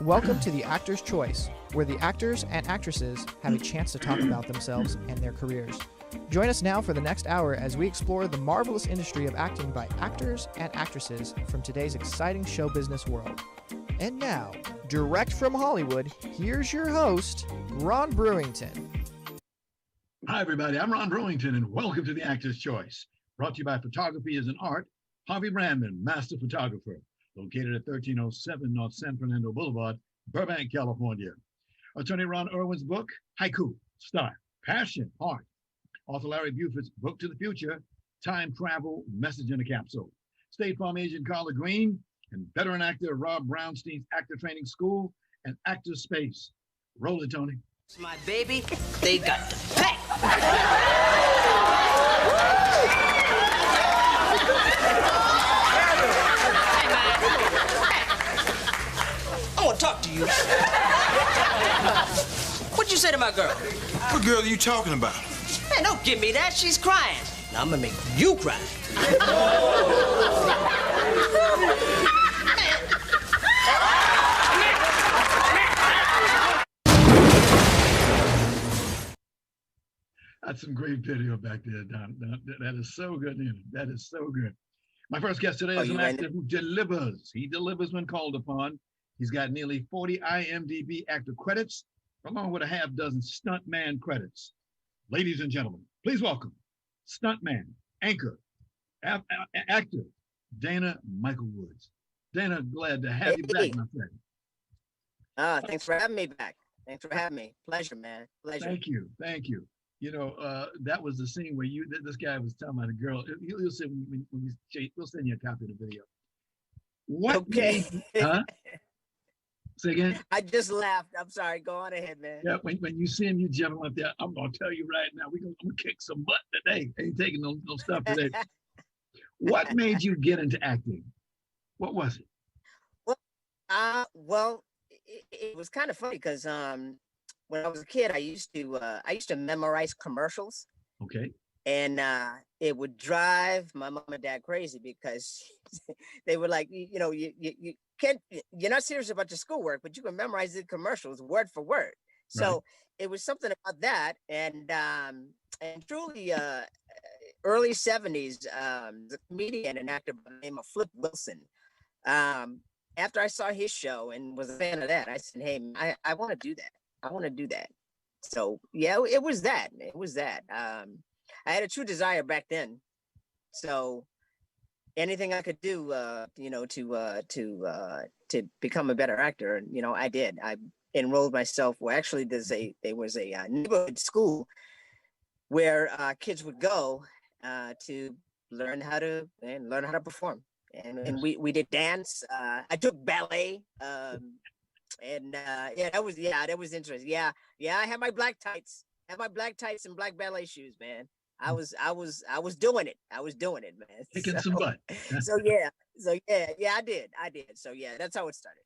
Welcome to The Actor's Choice, where the actors and actresses have a chance to talk about themselves and their careers. Join us now for the next hour as we explore the marvelous industry of acting by actors and actresses from today's exciting show business world. And now, direct from Hollywood, here's your host, Ron Brewington. Hi, everybody. I'm Ron Brewington, and welcome to The Actor's Choice. Brought to you by Photography is an Art, Harvey Brandman, Master Photographer, located at 1307 North San Fernando Boulevard, Burbank, California. Attorney Ron Irwin's book, Haiku, Style, Passion, Heart. Author Larry Buford's Book to the Future, Time Travel, Message in a Capsule. State Farm agent Carla Green, and veteran actor Rob Brownstein's Actor Training School and Actor Space. Roll it, Tony. It's my baby, they got the pay. I want to talk to you. What'd you say to my girl? What girl are you talking about? Man, don't give me that. She's crying. Now I'm gonna make you cry. That's some great video back there, Don. That is so good, Nina. That is so good. My first guest today is an actor who delivers. He delivers when called upon. He's got nearly 40 IMDb actor credits, along with a half dozen stuntman credits. Ladies and gentlemen, please welcome stuntman, anchor, actor, Dana Michael Woods. Dana, glad to have you back, my friend. Thanks for having me back. Thanks for having me. Pleasure, man. Pleasure. Thank you. Thank you. You know, that was the scene where this guy was talking about a girl. You'll see when we'll send you a copy of the video. What? Okay. Huh? Say again? I just laughed. I'm sorry. Go on ahead, man. Yeah, when you see him, you jumping up there. I'm gonna tell you right now, we're gonna kick some butt today. Ain't taking no stuff today. What made you get into acting? What was it? Well, it was kind of funny because when I was a kid, I used to memorize commercials. Okay. And it would drive my mom and dad crazy because they were like, you know, you can't, you're not serious about your schoolwork, but you can memorize the commercials word for word. So right. It was something about that. And truly, early 70s, the comedian and actor by the name of Flip Wilson. After I saw his show and was a fan of that, I said, hey, I want to do that. I want to do that. So yeah, it was that. It was that. I had a true desire back then. So anything I could do, you know, to become a better actor, you know, I did. I enrolled myself. Well, actually, there was a neighborhood school where kids would go to learn how to perform. And we did dance. I took ballet. That was interesting. Yeah, I had my black tights. And black ballet shoes, man. I was doing it. I was doing it, man. Kicking some butt. So yeah, I did. So yeah, that's how it started.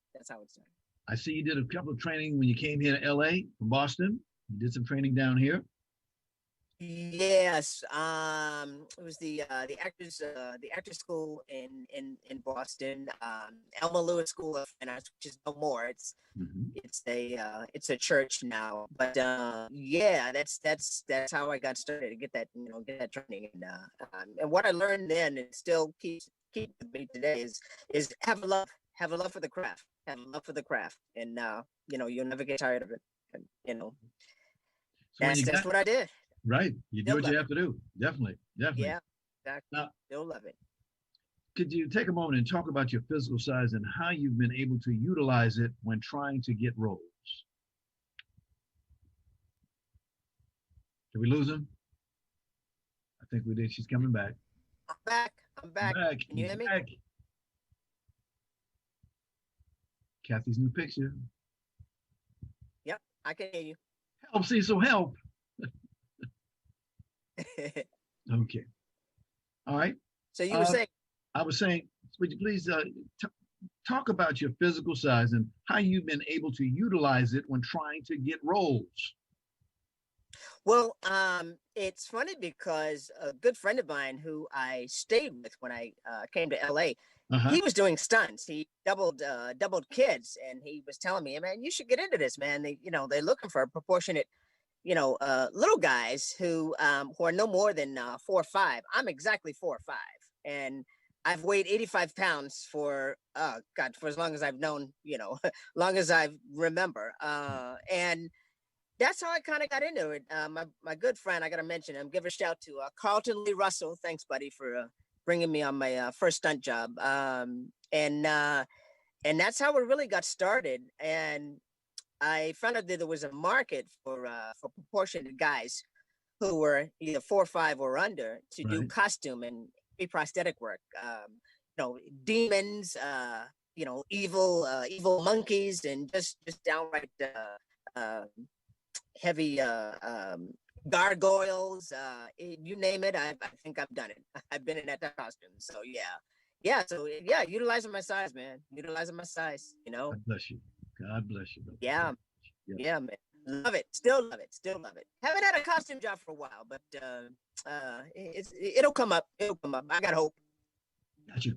I see you did a couple of training when you came here to LA from Boston. You did some training down here. Yes, it was the actors school in Boston, Elma Lewis School of Fine Arts, which is no more. It's a church now, but yeah, that's how I got started to get that training, and what I learned then, and still keeps with me today, is have a love for the craft, and you'll never get tired of it, and that's what I did. Right. You do what you have to do. Definitely. Yeah, exactly. Now, still love it. Could you take a moment and talk about your physical size and how you've been able to utilize it when trying to get roles? Did we lose him? I think we did. She's coming back. I'm back. Can you hear me? Back. Kathy's new picture. Yep, I can hear you. Help, Cecil, help. Okay. All right. So you were saying? I was saying, would you please talk about your physical size and how you've been able to utilize it when trying to get roles? Well, it's funny because a good friend of mine who I stayed with when I came to LA, Uh-huh. he was doing stunts. He doubled kids, and he was telling me, man, you should get into this, man. They're looking for a proportionate, little guys who are no more than 4'5". I'm exactly 4'5", and I've weighed 85 pounds for God, for as long as I've known, long as I remember. And that's how I kind of got into it. My good friend, I got to mention him, give a shout to Carlton Lee Russell. Thanks, buddy, for bringing me on my first stunt job. And that's how it really got started. And I found out that there was a market for proportionate guys who were either 4'5" or under to do Right. costume and prosthetic work. Demons, evil monkeys, and just downright heavy gargoyles. You name it, I think I've done it. I've been in that costume. So yeah. So yeah, utilizing my size, man. Utilizing my size. God bless you. God bless you. Brother. Yeah. Yeah, man. Love it. Still love it. Still love it. Haven't had a costume job for a while, but it'll come up. It'll come up. I got hope. Got you.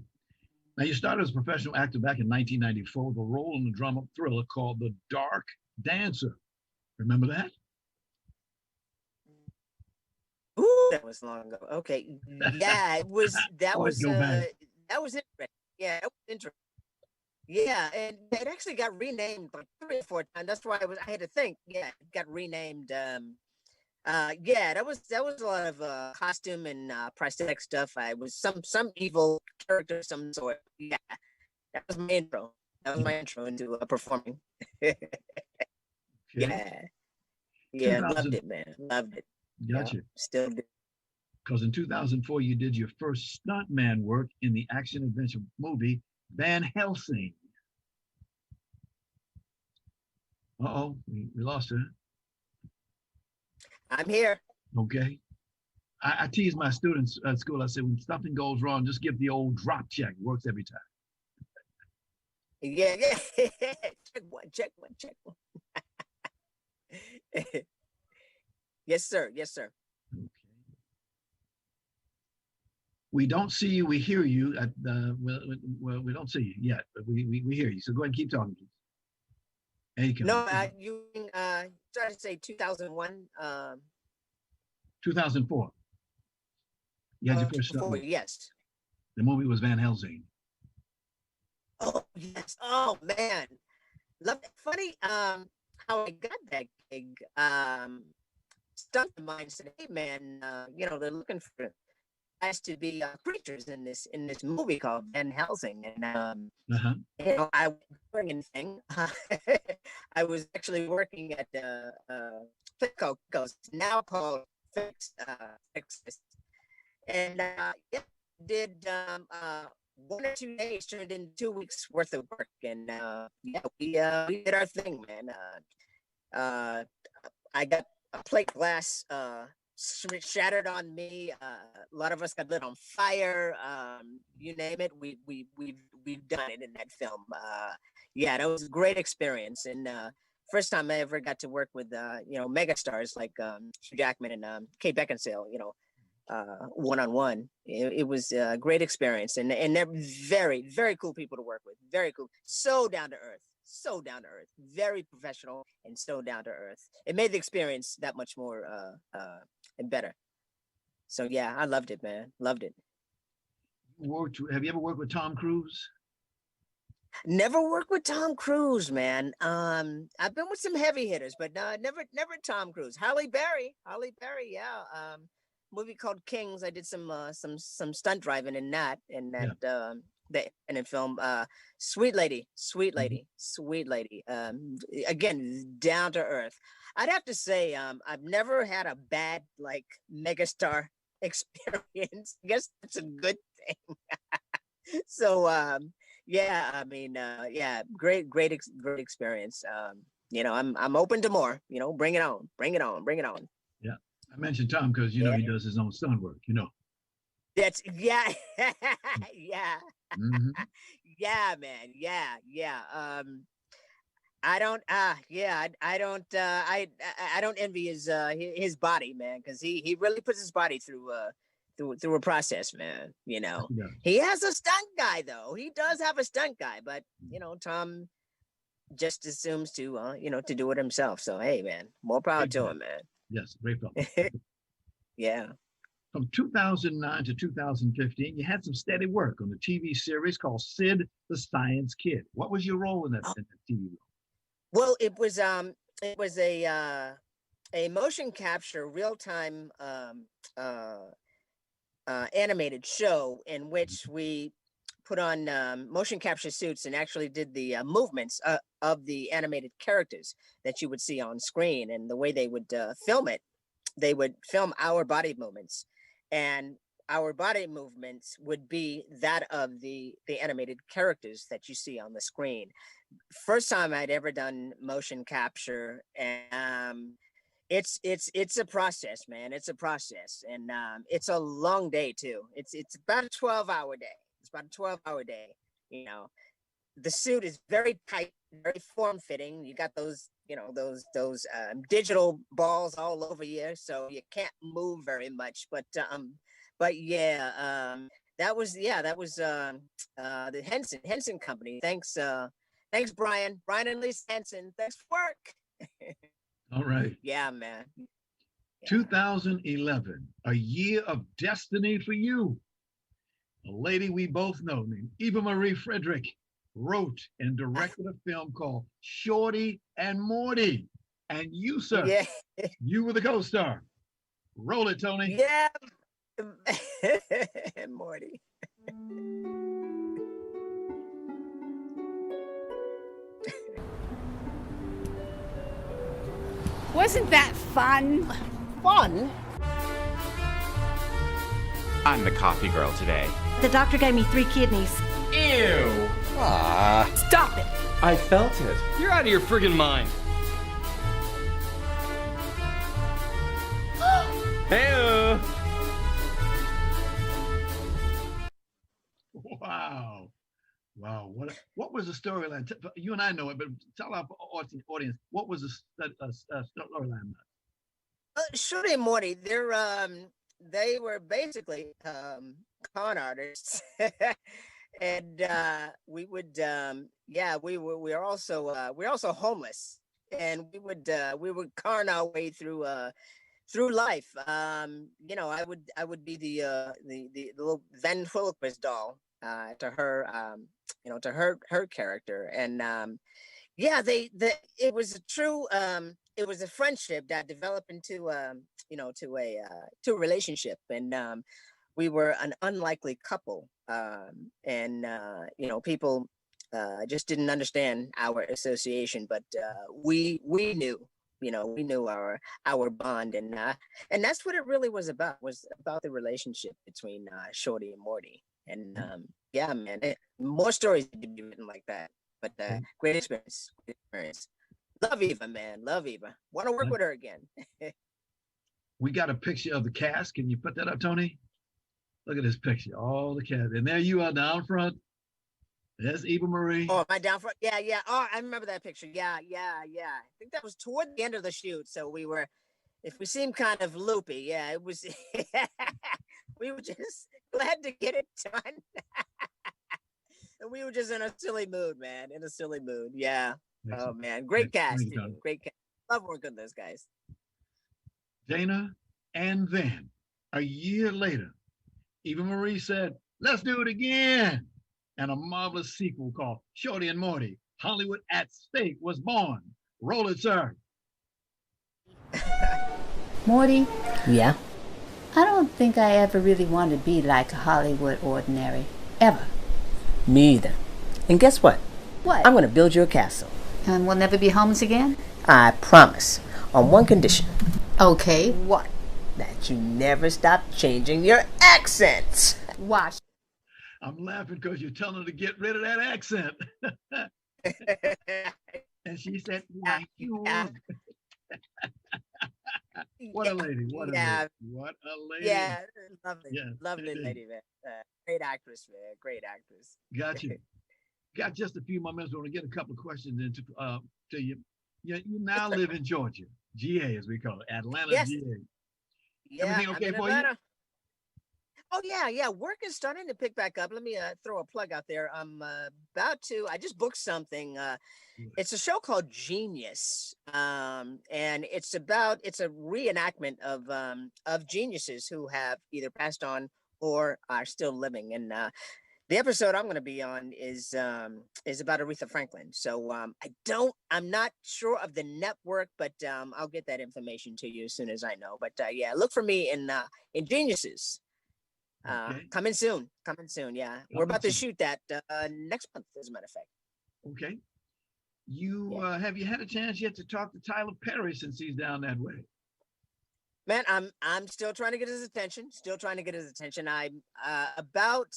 Now, you started as a professional actor back in 1994 with a role in the drama thriller called The Dark Dancer. Remember that? Ooh, that was long ago. Okay. Yeah, it was. That was. That was interesting. Yeah, it was interesting. Yeah, and it actually got renamed like 3 or 4 times. That's why I had to think. Yeah, it got renamed. Yeah, that was a lot of costume and prosthetic stuff. I was some evil character of some sort. Yeah, that was my intro. That was my intro into performing. Yeah, loved it, man. Loved it. Gotcha. Still do. Because in 2004, you did your first stuntman work in the action adventure movie Van Helsing. Uh-oh, we lost her. I'm here. Okay. I tease my students at school. I say, when something goes wrong, just give the old drop check. It works every time. Yeah. Check one. Yes, sir. Okay. We don't see you. We hear you. Well, we don't see you yet, but we hear you. So go ahead and keep talking, please. No, you started to say 2001. 2004. You had your first stunt. Yes. The movie was Van Helsing. Oh yes. Oh man. Love it. Funny how I got that gig. Stuntman said, "Hey man, they're looking for guys to be creatures in this movie called Van Helsing." And I wasn't doing anything. I was actually working at Fitco, now called Fix, and did 1 or 2 days turned in 2 weeks worth of work, and we did our thing, man. I got a plate glass shattered on me. A lot of us got lit on fire. You name it, we've done it in that film. That was a great experience, and first time I ever got to work with megastars like Hugh Jackman and Kate Beckinsale. One-on-one. It was a great experience, and they're very, very cool people to work with. Very cool. So down to earth. Very professional and so down to earth. It made the experience that much more and better. So yeah, I loved it, man. Loved it. Have you ever worked with Tom Cruise? Never worked with Tom Cruise, man. I've been with some heavy hitters, but never Tom Cruise. Halle Berry, yeah. Movie called Kings. I did some stunt driving in that, and in film. Sweet lady. Again, down to earth. I'd have to say, I've never had a bad like megastar experience. I guess that's a good thing. So great experience. I'm open to more. Bring it on. Yeah, I mentioned Tom because he does his own stunt work. That's yeah. Mm-hmm. Yeah, man. Yeah. I don't envy his body, man, because he really puts his body through through a process, man. You know, Yeah. he has a stunt guy though. He does have a stunt guy, but you know, Tom just assumes to you know, to do it himself. So hey, man, more power to him, man. Yes, great film. Yeah. From 2009 to 2015, you had some steady work on the TV series called Sid the Science Kid. What was your role in that TV role? Well, it was a motion capture real time animated show in which we put on motion capture suits and actually did the movements of the animated characters that you would see on screen. And the way they would film it, they would film our body movements, and our body movements would be that of the animated characters that you see on the screen. First time I'd ever done motion capture, and it's a process, man. It's a process, and it's a long day too. It's about a 12-hour day. It's about a 12-hour day. You know, the suit is very tight, very form fitting. You got those, you know, those digital balls all over you, so you can't move very much. But yeah, that was the Henson Company. Thanks, Brian and Lisa Henson. Thanks for work. All right. Yeah, man. Yeah. 2011, a year of destiny for you. A lady we both know named Eva Marie Frederick wrote and directed a film called Shorty and Morty. And you, sir, yeah. You were the co-star. Roll it, Tony. Yeah. Morty. Wasn't that fun? Fun? I'm the coffee girl today. The doctor gave me 3 kidneys. Ew. Stop it! I felt it. You're out of your friggin' mind. Hey. Wow. Wow. What was the storyline? You and I know it, but tell our audience, what was the storyline? Shorty and Morty, they were basically con artists. And we would we're also homeless, and we would con our way through life. You know, I would be the little ventriloquist doll to her, you know, to her character. And it was a true it was a friendship that developed into you know, to a relationship. And we were an unlikely couple, and you know, people just didn't understand our association, but we knew, you know, we knew our bond, and that's what it really was about the relationship between Shorty and Morty. And yeah, man, more stories to be written like that. But great experience. Love Eva, man. Love Eva. Want to work with her again. We got a picture of the cast. Can you put that up, Tony? Look at this picture. All the cast. And there you are down front. There's Eva Marie. Oh, am I down front? Yeah. Oh, I remember that picture. Yeah. I think that was toward the end of the shoot. So we seemed kind of loopy. Yeah, it was. We were just glad to get it done. And we were just in a silly mood, man. In a silly mood. Yeah. Excellent. Oh, man. Great casting. Great cast. Love working with those guys. Dana, and then a year later, Eva Marie said, let's do it again. And a marvelous sequel called Shorty and Morty, Hollywood at Stake, was born. Roll it, sir. Morty? Yeah? I don't think I ever really want to be like a Hollywood ordinary. Ever. Me either. And guess what? What? I'm going to build you a castle. And we'll never be homeless again? I promise. On one condition. Okay, what? That you never stop changing your accents. Watch. I'm laughing because you're telling her to get rid of that accent. And she said, thank you. What a lady. What a lady. Yeah, lovely. Yeah, lovely lady, man. Great actress, man. Great actress. Got you. Got just a few more minutes. I want to get a couple of questions into to you. You now live in Georgia, GA as we call it, Atlanta, yes. GA. Yeah, Everything okay for Atlanta. Oh yeah. Work is starting to pick back up. Let me throw a plug out there. I'm I just booked something. It's a show called Genius, and it's a reenactment of geniuses who have either passed on or are still living. And the episode I'm going to be on is about Aretha Franklin. So I'm not sure of the network, but I'll get that information to you as soon as I know. But yeah, look for me in Geniuses. Coming soon. Yeah, we're about to shoot that next month, as a matter of fact. Okay. Have you had a chance yet to talk to Tyler Perry since he's down that way? Man, I'm still trying to get his attention. I'm about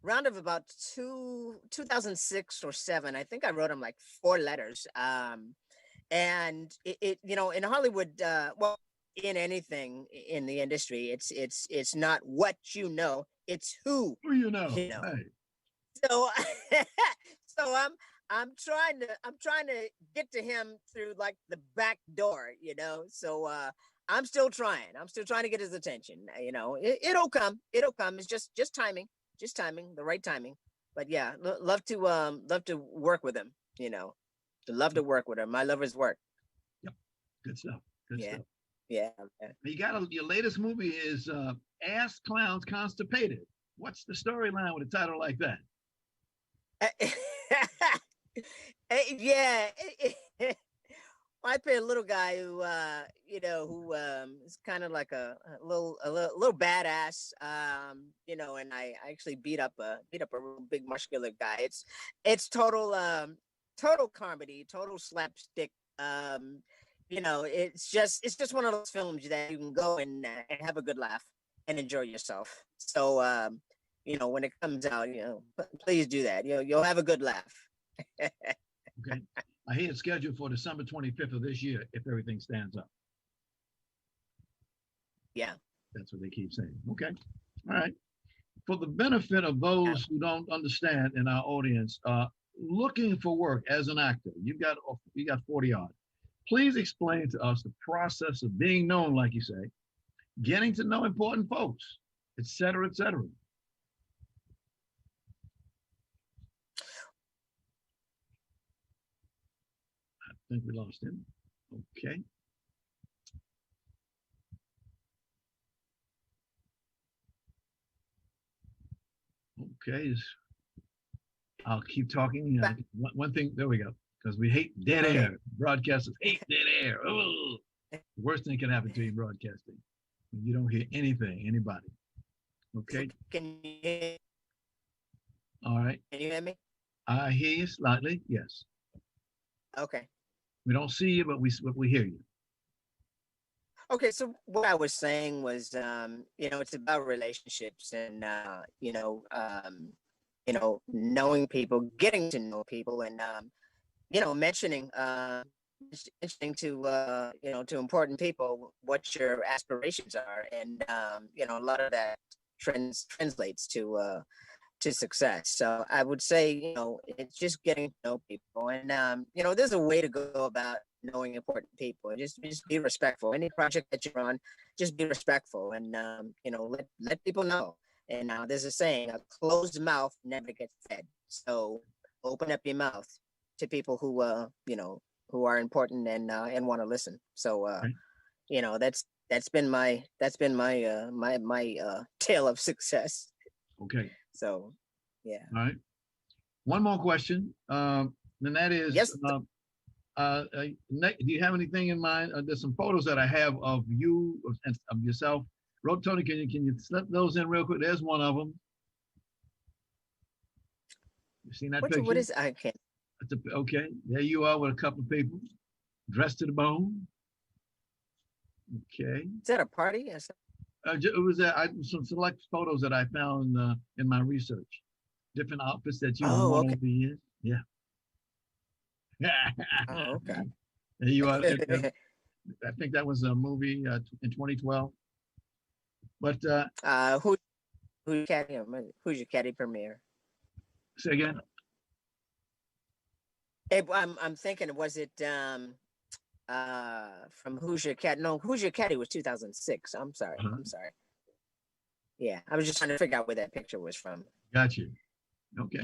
2006 or 7. I think I wrote him like 4 letters. And it in Hollywood, in anything in the industry, it's not what you know, it's who you know. Right. So I'm trying to get to him through like the back door, So I'm still trying to get his attention. It'll come. It's just timing, the right timing. But yeah, love to work with him. Love to work with him. I love his work. Yep, good stuff. Good stuff. Yeah. You got your latest movie is Ass Clowns Constipated. What's the storyline with a title like that? I play a little guy who is kind of like a little badass, and I actually beat up a real big muscular guy. It's total comedy, total slapstick. It's just one of those films that you can go and have a good laugh and enjoy yourself. So when it comes out, please do that. You'll have a good laugh. Okay. I hear it's scheduled for December 25th of this year, if everything stands up. Yeah. That's what they keep saying. Okay. All right. For the benefit of those who don't understand in our audience, looking for work as an actor, you got 40 odd. Please explain to us the process of being known, like you say, getting to know important folks, et cetera, et cetera. I think we lost him. Okay. Okay. I'll keep talking. One thing, there we go. Because we hate dead air. Broadcasters hate dead air. Oh, the worst thing can happen to you in broadcasting when you don't hear anything, anybody. Okay. Can you hear? All right. Can you hear me? I hear you slightly. Yes. Okay. We don't see you, but we hear you. Okay, so what I was saying was, it's about relationships and, knowing people, getting to know people, and mentioning to to important people what your aspirations are, and a lot of that translates to success. So I would say it's just getting to know people, and there's a way to go about knowing important people. Just be respectful. Any project that you're on, just be respectful, and let people know. And there's a saying: a closed mouth never gets fed. So open up your mouth to people who who are important and want to listen. So that's been my tale of success. Okay. So yeah. All right. One more question, and that is, yes. Do you have anything in mind? There's some photos that I have of you and of yourself. Tony, can you slip those in real quick? There's one of them. You seen that picture? What is? I can't. Okay, there you are with a couple of people, dressed to the bone. Okay. Is that a party? Yes. It was some select photos that I found in my research. Different outfits that you've worn over the years. Yeah. Oh, okay. There you are. I think that was a movie in 2012. But who's your caddy premiere? Say again. Hey, I'm thinking, was it from Who's Your Caddy? No, Who's Your Caddy was 2006. I'm sorry. I'm sorry. Yeah, I was just trying to figure out where that picture was from. Got you. Okay.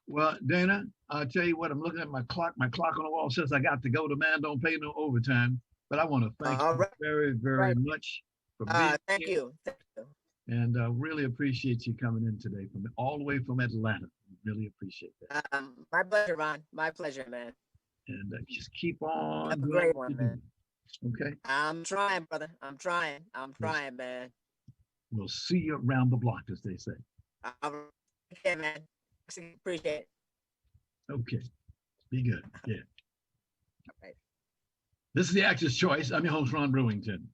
Well, Dana, I'll tell you what, I'm looking at my clock. My clock on the wall says I got to go. The man don't pay no overtime. But I want to thank you very, very much for being thank here. you. Thank you. And really appreciate you coming in today from all the way from Atlanta. Really appreciate that. My pleasure, Ron. My pleasure, man. And just keep on. Have a great one, man. Okay. I'm trying, brother. I'm trying, man. We'll see you around the block, as they say. Okay, man. Appreciate it. Okay. Be good. Yeah. All right. This is the Actor's Choice. I'm your host, Ron Brewington.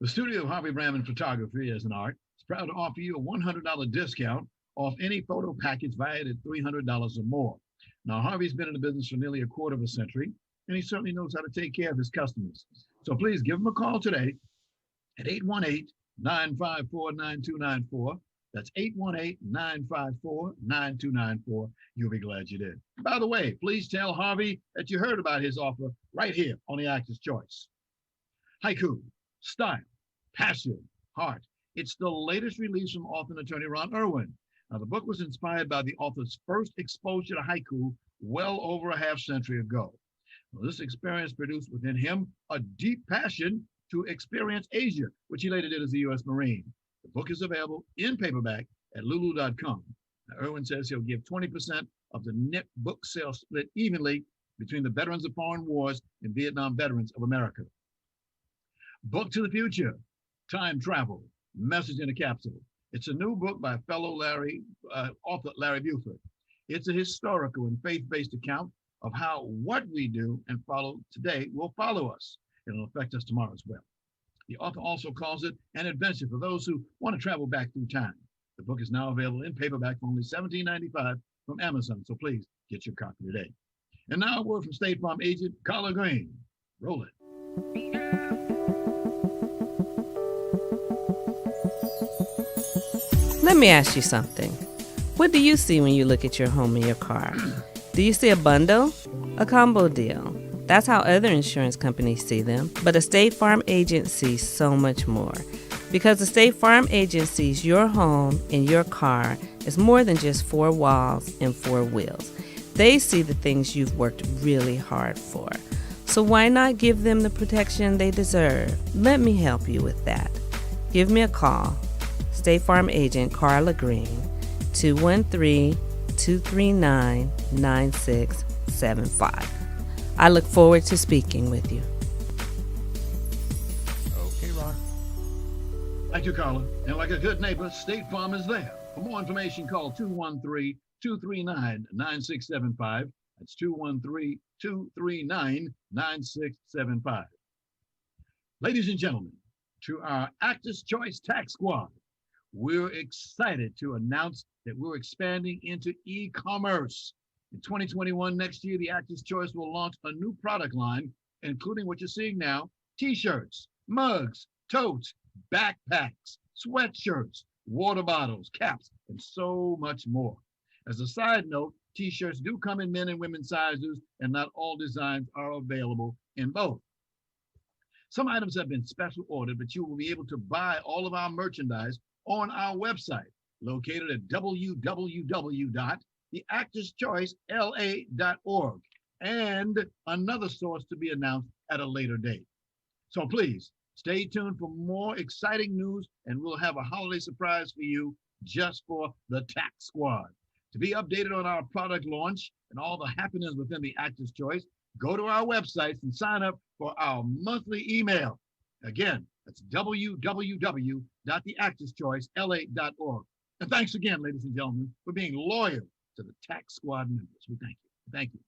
The studio of Harvey Brandman Photography as an art is proud to offer you a $100 discount off any photo package valued at $300 or more. Now, Harvey's been in the business for nearly a quarter of a century, and he certainly knows how to take care of his customers. So please give him a call today at 818-954-9294. That's 818-954-9294. You'll be glad you did. By the way, please tell Harvey that you heard about his offer right here on the Actor's Choice. Haiku, style, passion, heart. It's the latest release from author and attorney Ron Irwin. Now, the book was inspired by the author's first exposure to haiku well over a half century ago. Well, this experience produced within him a deep passion to experience Asia, which he later did as a U.S. Marine. The book is available in paperback at lulu.com. Now, Irwin says he'll give 20% of the net book sales split evenly between the veterans of foreign wars and Vietnam veterans of America. Book to the Future, Time Travel, Message in a Capsule. It's a new book by fellow author Larry Buford. It's a historical and faith-based account of how what we do and follow today will follow us. It'll affect us tomorrow as well. The author also calls it an adventure for those who want to travel back through time. The book is now available in paperback for only $17.95 from Amazon, so please get your copy today. And now a word from State Farm agent Carla Green. Roll it. Let me ask you something. What do you see when you look at your home and your car? Do you see a bundle? A combo deal? That's how other insurance companies see them. But a State Farm agent sees so much more. Because a State Farm agent sees your home and your car as more than just four walls and four wheels. They see the things you've worked really hard for. So why not give them the protection they deserve? Let me help you with that. Give me a call. State Farm agent Carla Green, 213-239-9675. I look forward to speaking with you. Okay, Ron. Thank you, Carla. And like a good neighbor, State Farm is there. For more information, call 213-239-9675. That's 213-239-9675. Ladies and gentlemen, to our Actors Choice Tax Squad, we're excited to announce that we're expanding into e-commerce. In 2021, next year, the Actors Choice will launch a new product line, including what you're seeing now, t-shirts, mugs, totes, backpacks, sweatshirts, water bottles, caps, and so much more. As a side note, t-shirts do come in men and women sizes, and not all designs are available in both. Some items have been special ordered, but you will be able to buy all of our merchandise on our website, located at www.theactorschoicela.org, and another source to be announced at a later date. So please stay tuned for more exciting news, and we'll have a holiday surprise for you just for the Tax Squad. To be updated on our product launch and all the happenings within the Actors Choice, go to our websites and sign up for our monthly email. Again, that's www.theactorschoicela.org. And thanks again, ladies and gentlemen, for being loyal to the Tax Squad members. We thank you. Thank you.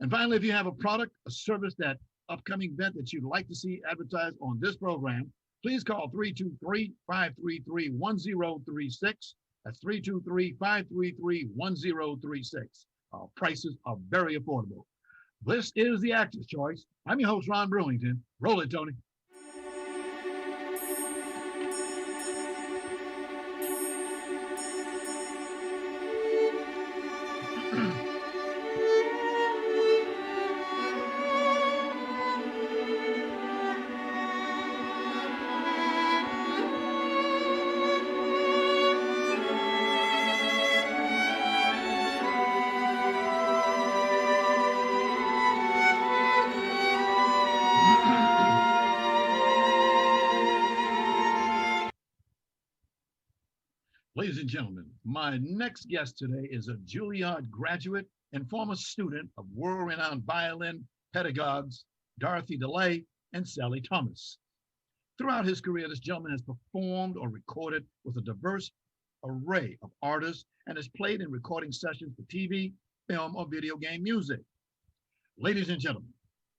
And finally, if you have a product, a service, that upcoming event that you'd like to see advertised on this program, please call 323-533-1036. That's 323-533-1036. Our prices are very affordable. This is the Actors Choice. I'm your host, Ron Brewington. Roll it, Tony. Ladies and gentlemen, my next guest today is a Juilliard graduate and former student of world-renowned violin pedagogues Dorothy DeLay and Sally Thomas. Throughout his career, this gentleman has performed or recorded with a diverse array of artists and has played in recording sessions for TV, film, or video game music. Ladies and gentlemen,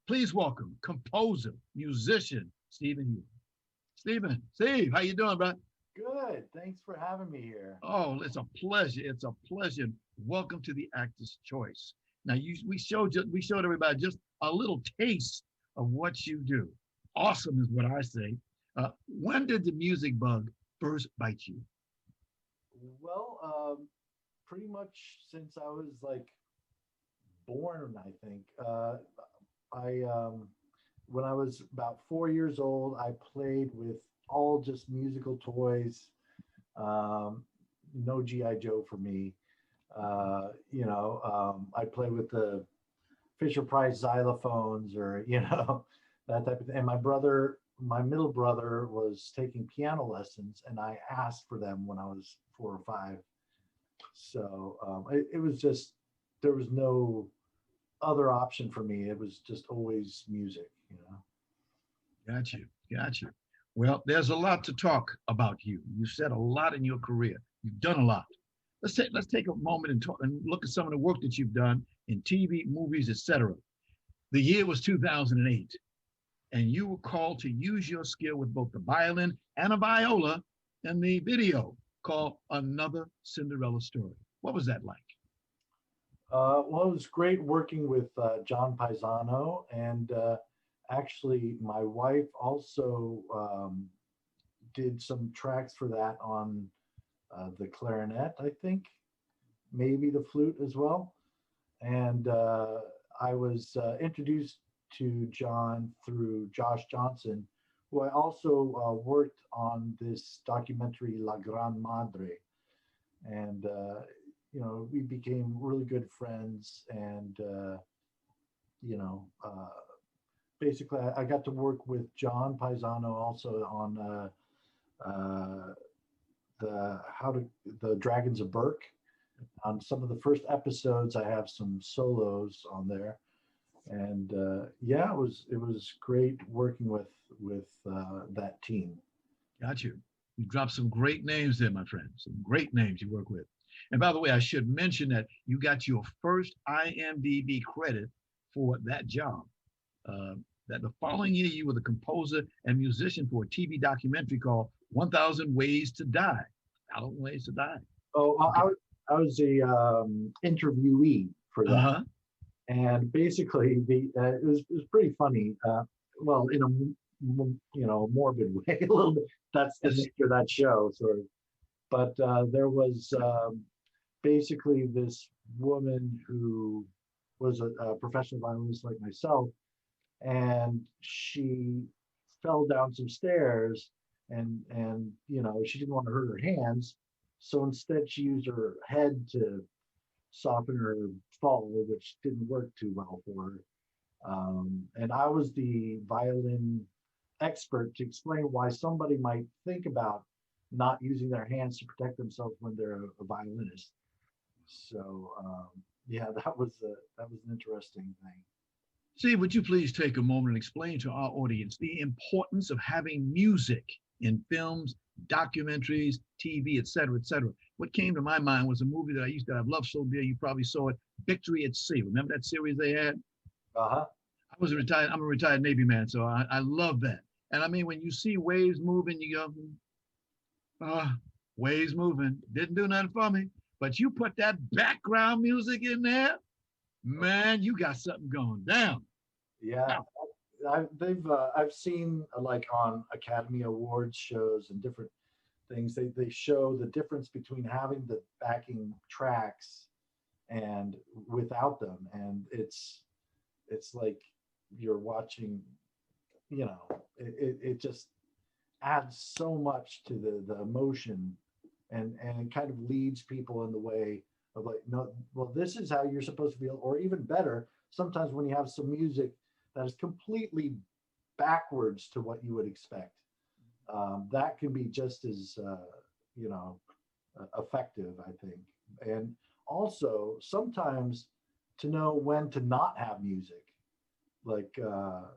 please welcome composer, musician, Stephen Hughes. Steve, how you doing, bro? Good. Thanks for having me here. Oh, it's a pleasure. It's a pleasure. Welcome to the Actor's Choice. Now, we showed everybody just a little taste of what you do. Awesome is what I say. When did the music bug first bite you? Well, pretty much since I was like born, I think. When I was about 4 years old, I played with all just musical toys. No G.I. Joe for me. I play with the Fisher Price xylophones or, that type of thing. And my middle brother was taking piano lessons and I asked for them when I was 4 or 5. So it was just, there was no other option for me. It was just always music, Got you. Well, there's a lot to talk about you. You said a lot in your career. You've done a lot. Let's take a moment and talk and look at some of the work that you've done in TV, movies, etc. The year was 2008, and you were called to use your skill with both the violin and a viola in the video called Another Cinderella Story. What was that like? Well, it was great working with John Paisano, and actually my wife also did some tracks for that on the clarinet, I think, maybe the flute as well. And I was introduced to John through Josh Johnson, who I also worked on this documentary La Gran Madre. And we became really good friends, and basically I got to work with John Paisano also on the Dragons of Burke. On some of the first episodes, I have some solos on there, and it was great working with that team. Got you. You dropped some great names there, my friend. Some great names you work with. And by the way, I should mention that you got your first IMDb credit for that job. That the following year you were the composer and musician for a TV documentary called 1,000 Ways to Die. 1,000 Ways to Die. Oh, okay. I was a interviewee for that. Uh-huh. And basically it was pretty funny. Well, in a morbid way a little bit. That's the nature of that show, sort of. But there was basically this woman who was a professional violinist like myself, and she fell down some stairs, and she didn't want to hurt her hands, so instead she used her head to soften her fall, which didn't work too well for her. And I was the violin expert to explain why somebody might think about not using their hands to protect themselves when they're a violinist. So that was an interesting thing. Steve, would you please take a moment and explain to our audience the importance of having music in films, documentaries, TV, et cetera, et cetera? What came to my mind was a movie that I've loved so dear, you probably saw it, Victory at Sea. Remember that series they had? Uh-huh. I'm a retired Navy man, so I love that. And I mean, when you see waves moving, you go, waves moving. Didn't do nothing for me. But you put that background music in there, man, you got something going down. Yeah. I've seen like on Academy Awards shows and different things, they show the difference between having the backing tracks and without them. And it's like you're watching, it just adds so much to the emotion, and it kind of leads people in the way of like, no, well, this is how you're supposed to feel. Or even better, sometimes when you have some music that is completely backwards to what you would expect, that can be just as effective, I think. And also sometimes to know when to not have music, like the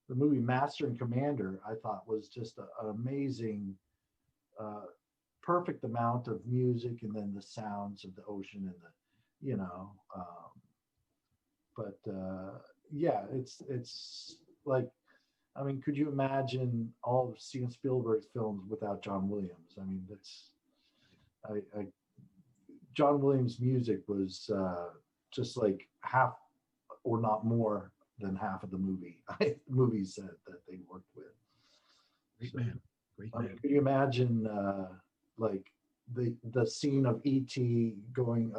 movie Master and Commander, I thought was just an amazing, perfect amount of music, and then the sounds of the ocean and yeah, it's like, I mean, could you imagine all of Steven Spielberg's films without John Williams? I mean, John Williams' music was just like half, or not more than half of the movies that they worked with. Great man. Great man. Could you imagine like the scene of E.T. going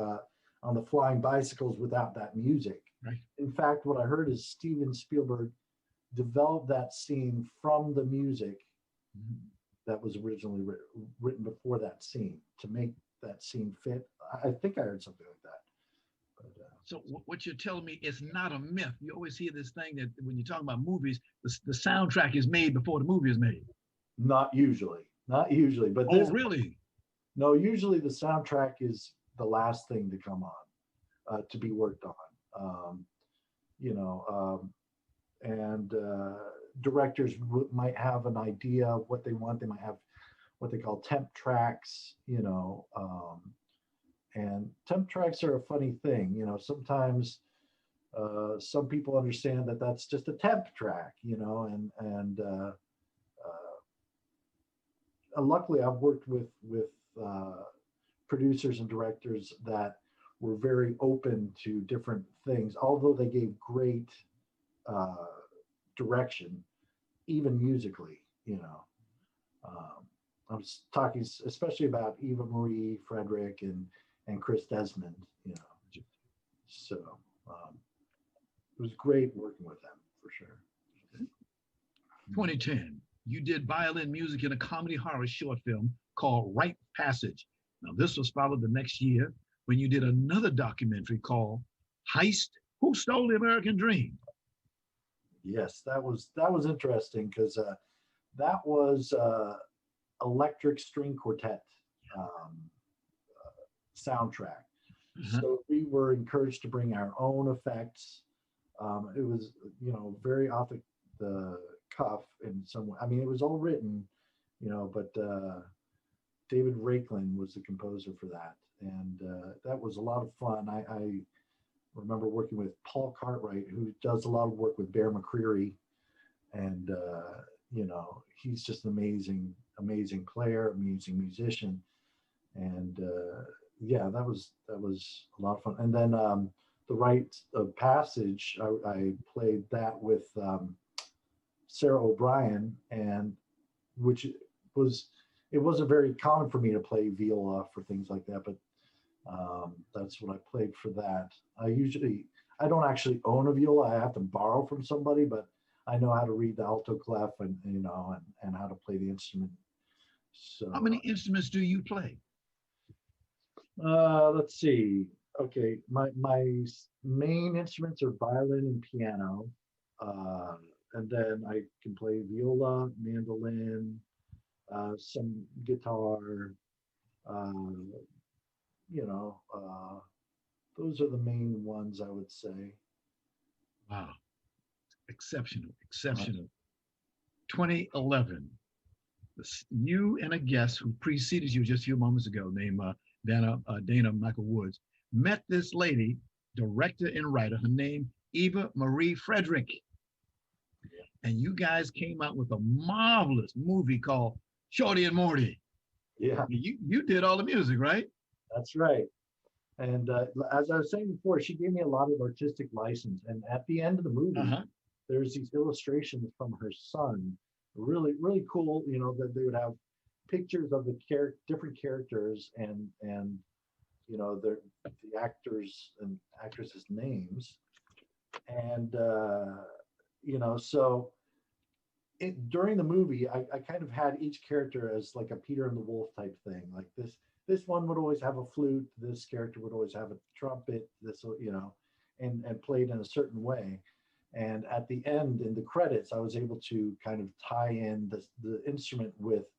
on the flying bicycles without that music? Right. In fact, what I heard is Steven Spielberg developed that scene from the music that was originally written before that scene to make that scene fit. I think I heard something like that. But, so what you're telling me is not a myth. You always hear this thing that when you're talking about movies, the soundtrack is made before the movie is made. Not usually. But really? No, usually the soundtrack is the last thing to come on, to be worked on. And directors might have an idea of what they want. They might have what they call temp tracks, and temp tracks are a funny thing. Sometimes some people understand that that's just a temp track, and luckily I've worked with producers and directors that were very open to different things, although they gave great direction, even musically. I was talking especially about Eva Marie Frederick and Chris Desmond, so it was great working with them for sure. 2010, you did violin music in a comedy horror short film called Rite Passage. Now this was followed the next year when you did another documentary called Heist: Who Stole the American Dream? Yes, that was interesting because that was electric string quartet soundtrack. So we were encouraged to bring our own effects. It was, very off the cuff in some way. I mean, it was all written, but David Rakelin was the composer for that. And that was a lot of fun. I remember working with Paul Cartwright, who does a lot of work with Bear McCreary. And, he's just an amazing player, amazing musician. And that was a lot of fun. And then the Rite of Passage, I played that with Sarah O'Brien, and it wasn't very common for me to play viola for things like that, but that's what I played for that. I don't actually own a viola. I have to borrow from somebody, but I know how to read the alto clef and how to play the instrument. So how many instruments do you play? Let's see. Okay, my main instruments are violin and piano, and then I can play viola, mandolin, some guitar. Those are the main ones I would say. Wow, exceptional. 2011, you and a guest who preceded you just a few moments ago, named Dana Michael Woods, met this lady, director and writer. Her name Eva Marie Frederick, and you guys came out with a marvelous movie called Shorty and Morty. Yeah, you did all the music, right? That's right. And as I was saying before, she gave me a lot of artistic license. And at the end of the movie, there's these illustrations from her son, really, really cool. That they would have pictures of the different characters and the actors and actresses' names. And so during the movie, I kind of had each character as like a Peter and the Wolf type thing. Like this one would always have a flute, this character would always have a trumpet, and played in a certain way. And at the end, in the credits, I was able to kind of tie in the instrument with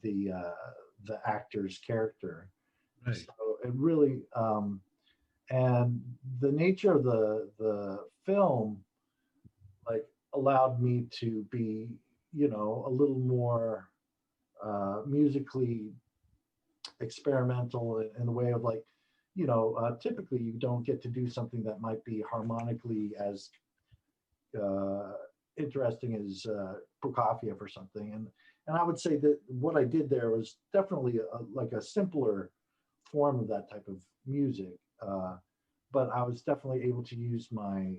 the the actor's character. Right. So it really, and the nature of the film, like, allowed me to be, you know, a little more musically experimental in the way of, like, you know, typically you don't get to do something that might be harmonically as interesting as Prokofiev or something. And I would say that what I did there was definitely like a simpler form of that type of music. But I was definitely able to use my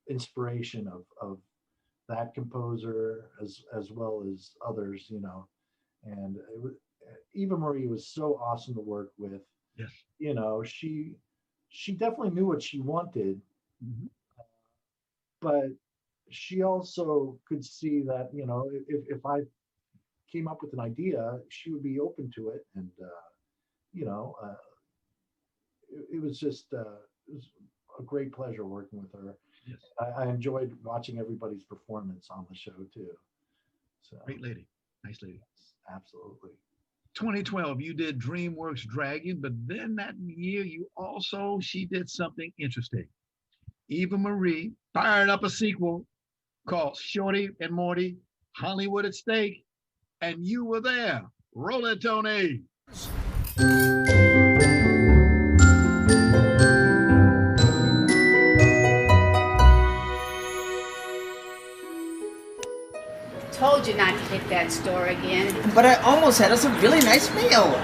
inspiration of that composer as well as others, you know. And it was, Eva Marie was so awesome to work with. Yes. You know, she definitely knew what she wanted, but she also could see that, you know, if I came up with an idea, she would be open to it. And you know, it was just it was a great pleasure working with her. Yes. I enjoyed watching everybody's performance on the show too. So Great lady, nice lady. Absolutely. 2012, you did DreamWorks Dragon, but then that year she did something interesting. Eva Marie fired up a sequel called Shorty and Morty, Hollywood at Stake, and you were there. Roll it, Tony. Told you not to hit that store again. But I almost had us a really nice meal.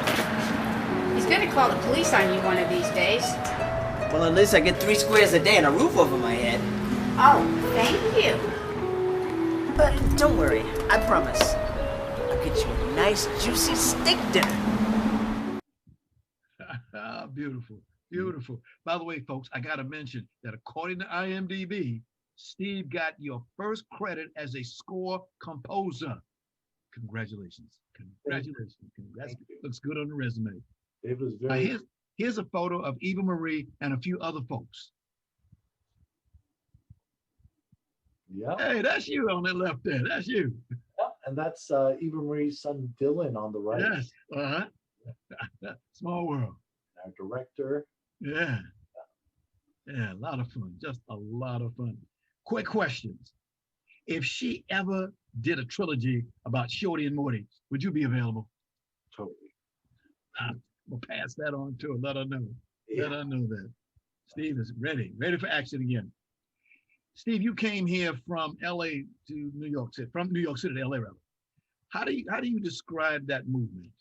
He's gonna call the police on you one of these days. Well, at least I get 3 squares a day and a roof over my head. Oh, thank you. But don't worry, I promise. I'll get you a nice, juicy steak dinner. Beautiful, beautiful. By the way, folks, I got to mention that according to IMDb, Steve got your first credit as a score composer. Congratulations. Congratulations. Looks good on the resume. It was very... Here's a photo of Eva Marie and a few other folks. Yeah. Hey, that's you on the left there. That's you. Yeah, and that's Eva Marie's son Dylan on the right. Yes. Small world. Our director. Yeah. Yeah, a lot of fun. Just a lot of fun. Quick questions. If she ever did a trilogy about Shorty and Morty, would you be available? Totally. We'll pass that on to her. Let her know. Yeah. Let her know that. Steve is ready for action again. Steve, you came here from LA to New York City, from New York City to LA, rather. How do you describe that movement?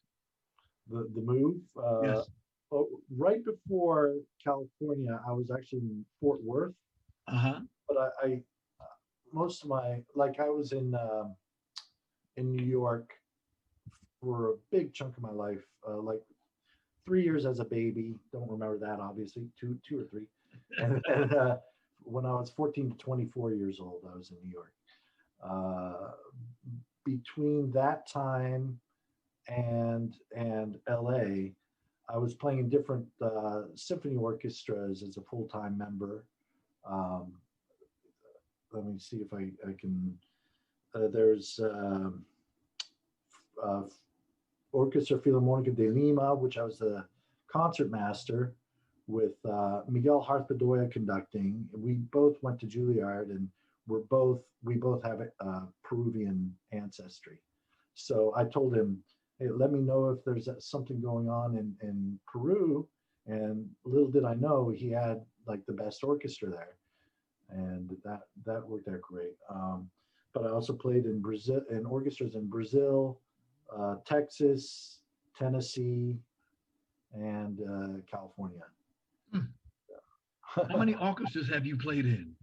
The move? Yes. Well, right before California, I was actually in Fort Worth. But I most of my, like, I was in New York for a big chunk of my life, like 3 years as a baby. Don't remember that, obviously, two or three. And then when I was 14 to 24 years old, I was in New York. Between that time and LA, I was playing in different symphony orchestras as a full-time member. Let me see if I can. There's Orchestra Filarmónica de Lima, which I was the concert master with Miguel Harth-Bedoya conducting. We both went to Juilliard, and we both have Peruvian ancestry. So I told him, hey, let me know if there's something going on in Peru. And little did I know he had like the best orchestra there, and that worked out great. But I also played in Brazil, in orchestras in Brazil, Texas, Tennessee, and California. How many orchestras have you played in?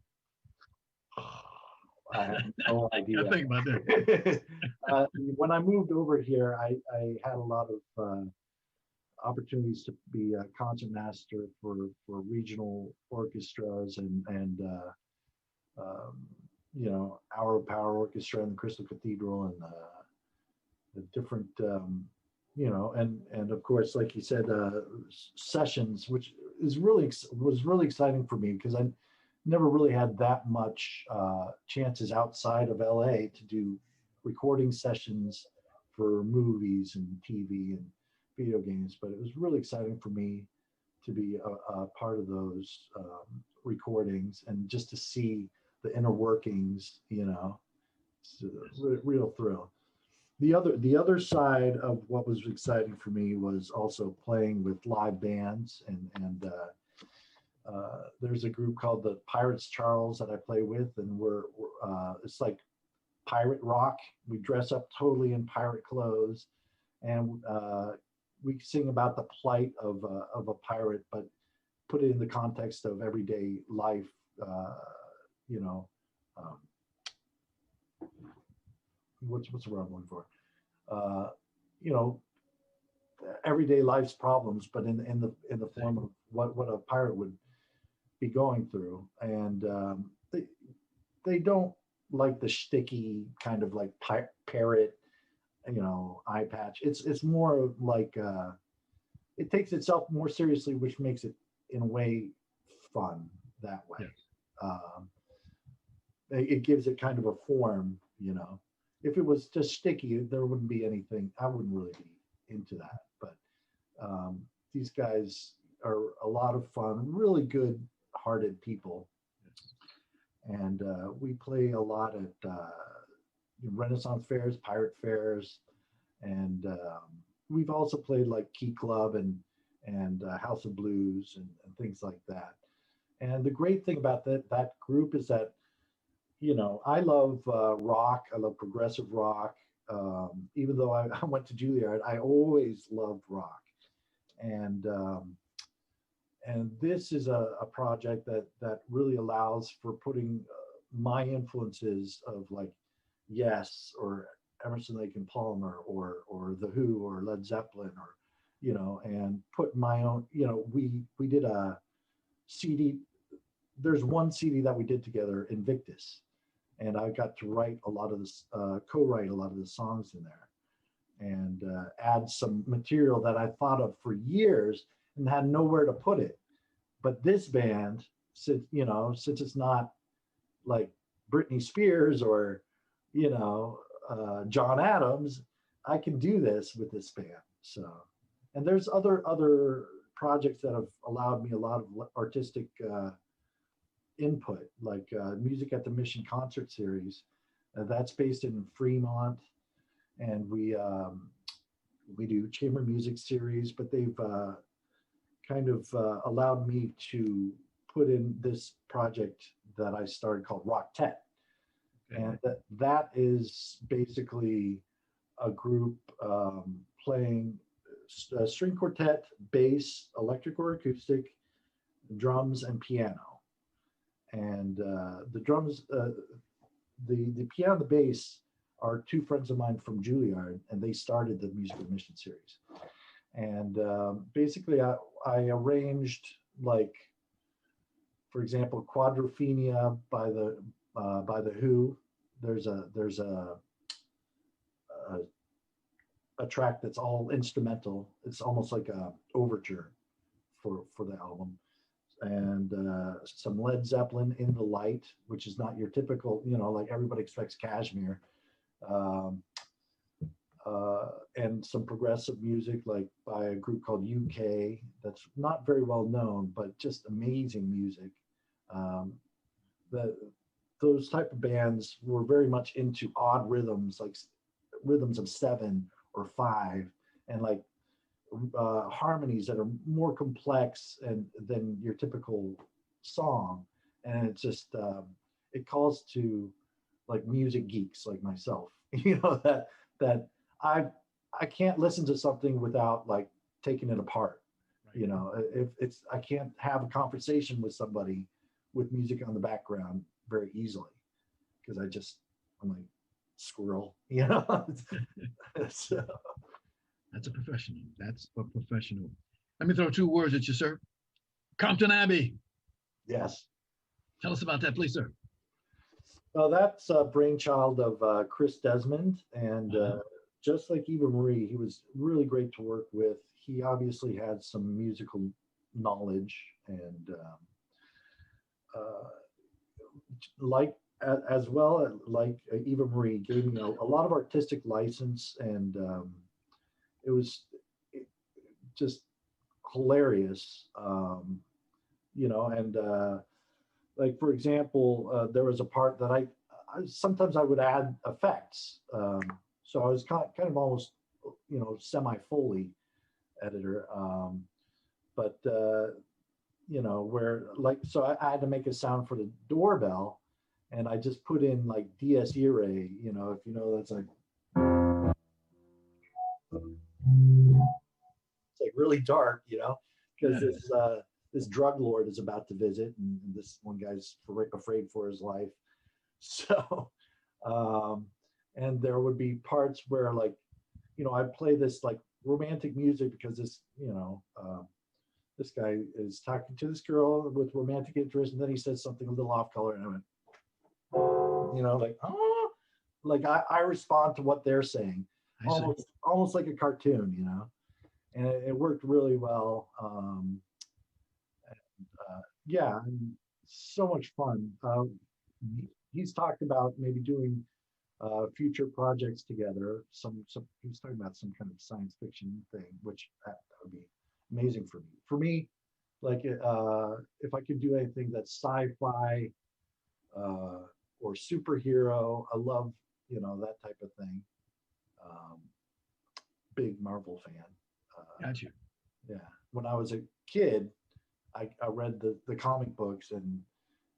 I have no idea. I think about that. When I moved over here, I had a lot of opportunities to be a concert master for regional orchestras and you know, Hour of Power Orchestra and the Crystal Cathedral and the different you know, and of course, like you said, sessions, which was really exciting for me because I never really had that much chances outside of LA to do recording sessions for movies and TV and video games, but it was really exciting for me to be a part of those recordings and just to see the inner workings, you know. It's a real thrill. The other side of what was exciting for me was also playing with live bands, and there's a group called the Pirates Charles that I play with, and we're it's like pirate rock. We dress up totally in pirate clothes, and we sing about the plight of a pirate, but put it in the context of everyday life. You know, what's the word I'm looking for? You know, everyday life's problems, but in the form of what a pirate would be going through, and they don't like the shticky kind of like parrot, you know, eye patch. It's more like it takes itself more seriously, which makes it in a way fun that way. Yes. It gives it kind of a form, you know. If it was just sticky, there wouldn't be anything. I wouldn't really be into that. But these guys are a lot of fun, really good-hearted people. And we play a lot at Renaissance fairs, pirate fairs, and we've also played like Key Club and House of Blues and things like that. And the great thing about that group is that, you know, I love rock. I love progressive rock. Even though I went to Juilliard, I always loved rock. And this is a project that really allows for putting my influences of like Yes or Emerson, Lake and Palmer or The Who or Led Zeppelin or, you know, and put my own, you know, we did a CD. There's one CD that we did together, Invictus, and I got to write a lot of this, co-write a lot of the songs in there, and add some material that I thought of for years and had nowhere to put it. But this band, since it's not like Britney Spears or, you know, John Adams, I can do this with this band. So, and there's other projects that have allowed me a lot of artistic input, like Music at the Mission concert series. That's based in Fremont, and we do chamber music series, but they've kind of allowed me to put in this project that I started called Rocktet. Okay. And that is basically a group playing a string quartet, bass, electric or acoustic, drums, and piano. And the drums, the piano and the bass are two friends of mine from Juilliard, and they started the Music of Mission series. And basically, I arranged, like, for example, Quadrophenia by the Who. There's a track that's all instrumental. It's almost like a overture for the album. And some Led Zeppelin, In the Light, which is not your typical, you know, like everybody expects Kashmir. And some progressive music, like by a group called UK, that's not very well known, but just amazing music. Those type of bands were very much into odd rhythms, like rhythms of 7 or 5, and like harmonies that are more complex than your typical song. And it's just it calls to like music geeks like myself, you know, that I can't listen to something without like taking it apart. Right. You know, if I can't have a conversation with somebody with music on the background very easily, because I'm like squirrel, you know. So. That's a professional. That's a professional. Let me throw 2 words at you, sir. Compton Abbey. Yes. Tell us about that, please, sir. Well, that's a brainchild of Chris Desmond, and just like Eva Marie, he was really great to work with. He obviously had some musical knowledge, and like as well, like Eva Marie gave me a lot of artistic license, and it was just hilarious, and like for example, there was a part that I sometimes I would add effects, so I was kind of almost semi Foley editor, but where like so I had to make a sound for the doorbell, and I just put in like Dies Irae, if you know that's like it's like really dark, because this drug lord is about to visit, and this one guy's afraid for his life. So, and there would be parts where like, I'd play this like romantic music because this, this guy is talking to this girl with romantic interest, and then he says something a little off color, and I went, like, oh, like I respond to what they're saying, almost like a cartoon, and it worked really well. Yeah, and so much fun. He's talked about maybe doing future projects together. He's talking about some kind of science fiction thing, which that would be amazing for me. For me, like if I could do anything that's sci-fi or superhero, I love that type of thing. Big Marvel fan. Gotcha. Yeah, when I was a kid, I read the comic books, and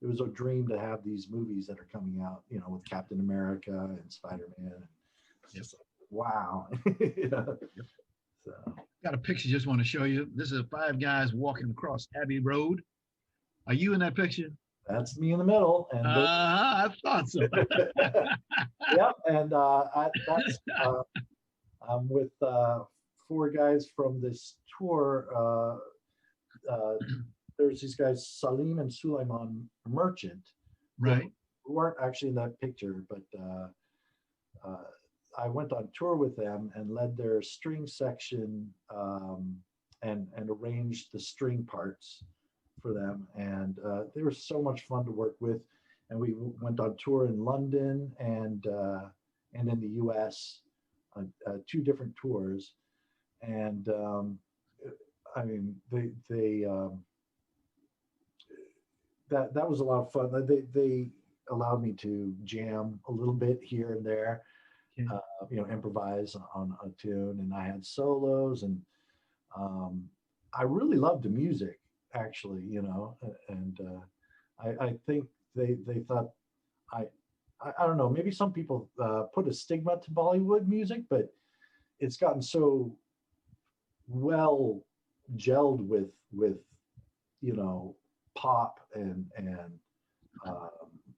it was a dream to have these movies that are coming out, with Captain America and Spider-Man. It's just like, wow. So got a picture just want to show you. This is 5 guys walking across Abbey Road. Are you in that picture? That's me in the middle. And I thought so. Yep, and I'm with 4 guys from this tour. There's these guys, Salim and Sulaiman Merchant, right? Who aren't actually in that picture, but I went on tour with them and led their string section, and arranged the string parts for them, and they were so much fun to work with. And we went on tour in London and in the U.S. on 2 different tours, and I mean they that was a lot of fun. They allowed me to jam a little bit here and there, improvise on a tune, and I had solos, and I really loved the music, actually, and I think they thought I don't know, maybe some people put a stigma to Bollywood music, but it's gotten so well gelled with pop and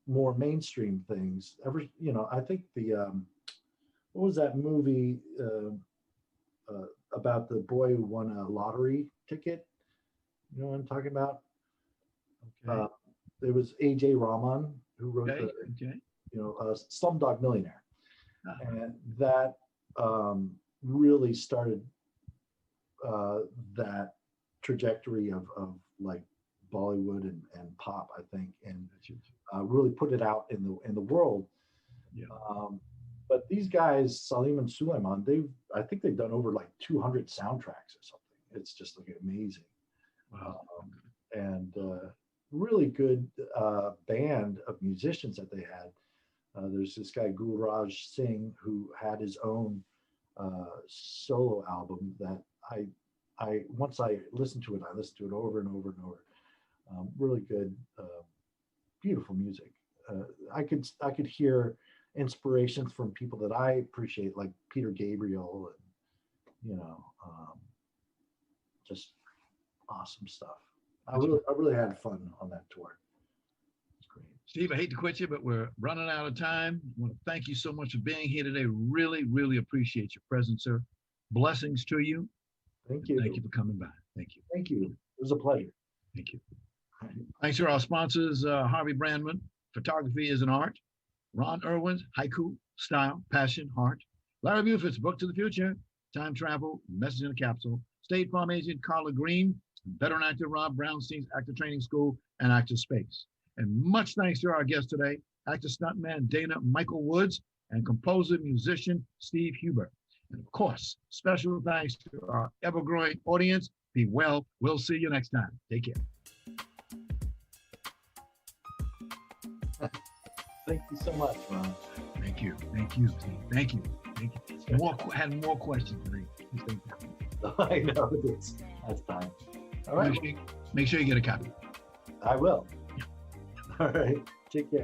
more mainstream things. I think what was that movie about the boy who won a lottery ticket? You know what I'm talking about? Okay. It was A.J. Rahman who wrote Slumdog Millionaire, and that really started that trajectory of like Bollywood and pop, I think, and really put it out in the world. Yeah. But these guys, Salim and Sulaiman, I think they've done over like 200 soundtracks or something. It's just like amazing. Wow. And really good band of musicians that they had. There's this guy Gururaj Singh who had his own solo album that I once I listened to it over and over and over. Really good, beautiful music. I could hear inspirations from people that I appreciate, like Peter Gabriel, and just awesome stuff. I really had fun on that tour. It's great. Steve, I hate to quit you, but we're running out of time. I want to thank you so much for being here today. Really, really appreciate your presence, sir. Blessings to you. Thank you. Thank you for coming by. Thank you. Thank you. It was a pleasure. Thank you. Thanks to our sponsors, Harvey Brandman, Photography is an Art, Ron Irwin's Haiku, Style, Passion, Heart, Larry Buford's Book to the Future, Time Travel, Message in a Capsule, State Farm Agent Carla Green, veteran actor Rob Brownstein's Actor Training School, and Actor Space. And much thanks to our guest today, actor stuntman Dana Michael Woods, and composer musician Steve Huber. And of course, special thanks to our ever-growing audience. Be well. We'll see you next time. Take care. Thank you so much, Ron. Thank you. Thank you, Steve. Thank you. Thank you. Had more questions. Thank you. I know that's time. All right. Make sure you get a copy. I will. All right. Take care.